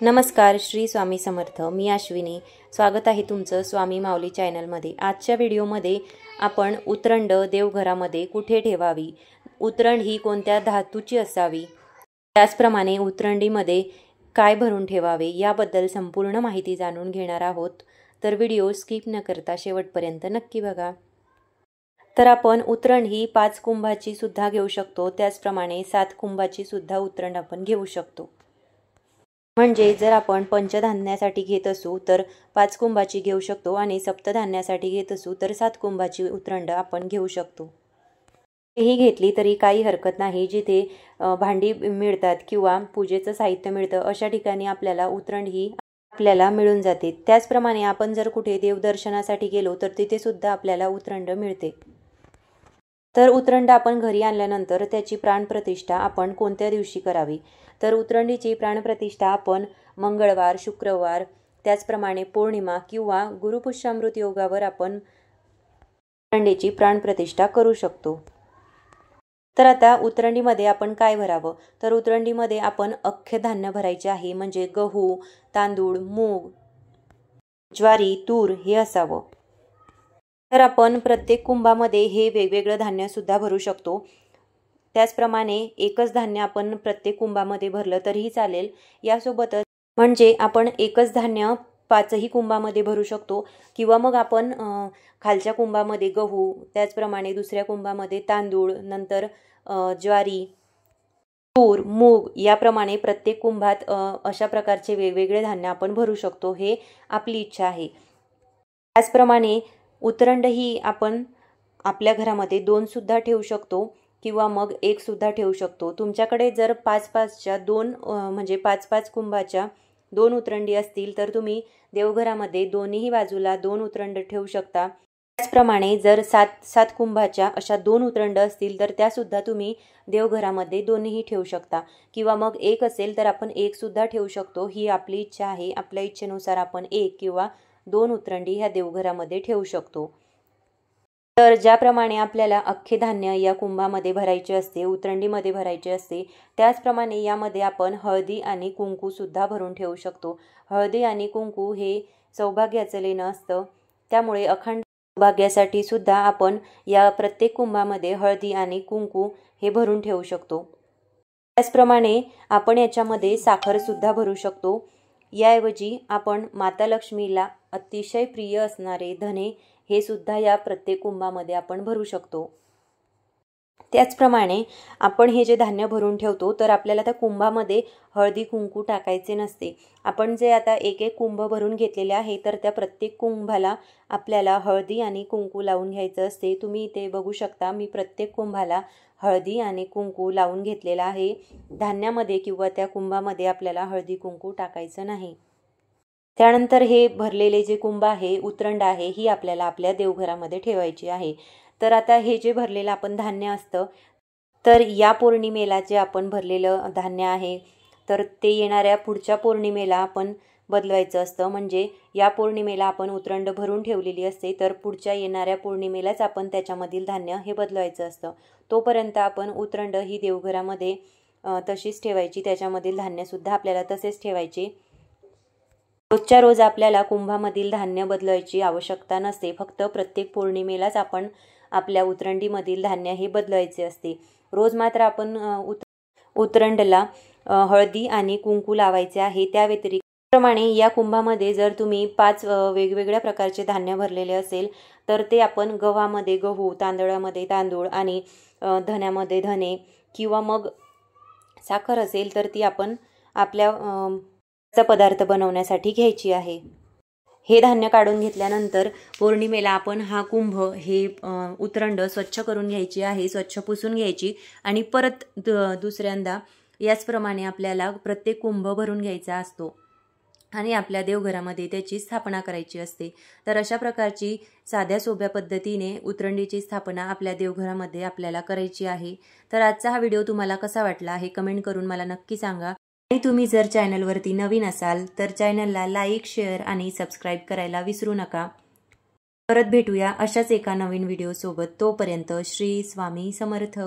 नमस्कार, श्री स्वामी समर्थ. मी अश्विनी. स्वागत आहे तुमचं स्वामी माऊली चॅनलमध्ये. आजच्या व्हिडिओमध्ये आपण उतरंड देवघरामध्ये कुठे ठेवावी, उतरंड ही कोणत्या धातूची असावी, त्याचप्रमाणे उतरंडीमध्ये काय भरून ठेवावे याबद्दल संपूर्ण माहिती जाणून घेणार आहोत. तर व्हिडिओ स्किप न करता शेवटपर्यंत नक्की बघा. तर आपण उतरंड ही 5 कुंभाची सुद्धा घेऊ शकतो, त्याचप्रमाणे 7 कुंभाची सुद्धा उतरंड आपण घेऊ शकतो. म्हणजे जर आपण पंचधान्यासाठी घेत असू तर 5 कुंभाची घेऊ शकतो आणि सप्तधान्यासाठी घेत असू तर 7 कुंभाची उतरंड आपण घेऊ शकतो. ही घेतली तरी काही हरकत नाही. जिथे भांडी मिळतात किंवा पूजेचं साहित्य मिळतं अशा ठिकाणी आपल्याला उतरंड ही आपल्याला मिळून जाते. त्याचप्रमाणे आपण जर कुठे देवदर्शनासाठी गेलो तर तिथे सुद्धा आपल्याला उतरंड मिळते. तर उतरंड आपण घरी आणल्यानंतर त्याची प्राणप्रतिष्ठा आपण कोणत्या दिवशी करावी, तर उतरंडीची प्राणप्रतिष्ठा आपण मंगळवार, शुक्रवार, त्याचप्रमाणे पौर्णिमा किंवा गुरुपुष्यामृत योगावर आपण उतरंडीची प्राणप्रतिष्ठा करू शकतो. तर आता उतरंडीमध्ये आपण काय भरावं, तर उतरंडीमध्ये आपण अख्खे धान्य भरायचे आहे. म्हणजे गहू, तांदूळ, मूग, ज्वारी, तूर हे असावं. तर आपण प्रत्येक कुंभामध्ये हे वेगवेगळं धान्य सुद्धा भरू शकतो. त्याचप्रमाणे एकच धान्य आपण प्रत्येक कुंभामध्ये भरलं तरीही चालेल. यासोबतच म्हणजे आपण एकच धान्य 5ही कुंभामध्ये भरू शकतो किंवा मग आपण खालच्या कुंभामध्ये गहू, त्याचप्रमाणे दुसऱ्या कुंभामध्ये तांदूळ, नंतर ज्वारी, तूर, मूग याप्रमाणे प्रत्येक कुंभात अशा प्रकारचे वेगवेगळे धान्य आपण भरू शकतो. हे आपली इच्छा आहे. त्याचप्रमाणे उतरंड ही आपण आपल्या घरामध्ये 2 सुद्धा ठेवू शकतो किंवा मग 1 सुद्धा ठेवू शकतो. तुमच्याकडे जर 5-5च्या 2 म्हणजे 5-5 कुंभाच्या 2 उतरंडी असतील तर तुम्ही देवघरामध्ये दोन्ही बाजूला 2 उतरंड ठेवू शकता. त्याचप्रमाणे जर 7 कुंभाच्या अशा 2 उतरंड असतील तर त्यासुद्धा तुम्ही देवघरामध्ये दोन्हीही ठेवू शकता किंवा मग 1 असेल तर आपण 1 सुद्धा ठेवू शकतो. ही आपली इच्छा आहे. आपल्या इच्छेनुसार आपण 1 किंवा 2 उतरंडी ह्या देवघरामध्ये ठेवू शकतो. तर ज्याप्रमाणे आपल्याला अख्खे धान्य या कुंभामध्ये भरायचे असते, उतरंडीमध्ये भरायचे असते, त्याचप्रमाणे यामध्ये आपण हळदी आणि कुंकू सुद्धा भरून ठेवू शकतो. हळदी आणि कुंकू हे सौभाग्याचं लेणं असतं. त्यामुळे अखंड सौभाग्यासाठी सुद्धा आपण या प्रत्येक कुंभामध्ये हळदी आणि कुंकू हे भरून ठेवू शकतो. त्याचप्रमाणे आपण याच्यामध्ये साखर सुद्धा भरू शकतो. याऐवजी आपण माता लक्ष्मीला अतिशय प्रिय असणारे धने हे सुद्धा या प्रत्येक कुंभामध्ये आपण भरू शकतो. त्याचप्रमाणे आपण हे जे धान्य भरून ठेवतो तर आपल्याला त्या कुंभामध्ये हळदी कुंकू टाकायचे नसते. आपण जे आता एक कुंभ भरून घेतलेले आहे तर त्या प्रत्येक कुंभाला आपल्याला हळदी आणि कुंकू लावून घ्यायचं असते. तुम्ही इथे बघू शकता, मी प्रत्येक कुंभाला हळदी आणि कुंकू लावून घेतलेला आहे. धान्यामध्ये किंवा त्या कुंभामध्ये आपल्याला हळदी कुंकू टाकायचं नाही. त्यानंतर हे भरलेले जे कुंभ आहे, उतरंड आहे, ही आपल्याला आपल्या देवघरामध्ये ठेवायची आहे. तर आता हे जे भरलेलं आपण धान्य असतं तर या पौर्णिमेला जे आपण भरलेलं धान्य आहे तर ते येणाऱ्या पुढच्या पौर्णिमेला आपण बदलवायचं असतं. म्हणजे या पौर्णिमेला आपण उतरंड भरून ठेवलेली असते तर पुढच्या येणाऱ्या पौर्णिमेलाच आपण त्याच्यामधील धान्य हे बदलवायचं असतं. तोपर्यंत आपण उतरंड ही देवघरामध्ये तशीच ठेवायची. त्याच्यामधील धान्यसुद्धा आपल्याला तसेच ठेवायचे. रोजच्या रोज आपल्याला कुंभामधील धान्य बदलायची आवश्यकता नसते. फक्त प्रत्येक पौर्णिमेलाच आपण आपल्या उतरंडीमधील धान्य हे बदलायचे असते. रोज मात्र आपण उतरंडला हळदी आणि कुंकू लावायचे आहे. त्या व्यतिरिक्त या कुंभामध्ये जर तुम्ही 5 वेगवेगळ्या प्रकारचे धान्य भरलेले असेल तर ते आपण गव्हामध्ये गहू, तांदळामध्ये तांदूळ आणि धन्यामध्ये धने किंवा मग साखर असेल तर ती आपण आपल्या पदार्थ बनवण्यासाठी घ्यायची आहे. हे धान्य काढून घेतल्यानंतर पौर्णिमेला आपण हा कुंभ हे उतरंड स्वच्छ करून घ्यायची आहे, स्वच्छ पुसून घ्यायची आणि परत दुसऱ्यांदा याचप्रमाणे आपल्याला प्रत्येक कुंभ भरून घ्यायचा असतो आणि आपल्या देवघरामध्ये त्याची स्थापना करायची असते. तर अशा प्रकारची साध्या सोप्या पद्धतीने उतरंडीची स्थापना आपल्या देवघरामध्ये आपल्याला करायची आहे. तर आजचा हा व्हिडिओ तुम्हाला कसा वाटला हे कमेंट करून मला नक्की सांगा. आणि तुम्ही जर चॅनलवरती नवीन असाल तर चॅनलला लाईक, शेअर आणि सबस्क्राईब करायला विसरू नका. परत भेटूया अशाच एका नवीन व्हिडिओसोबत. तोपर्यंत श्री स्वामी समर्थ.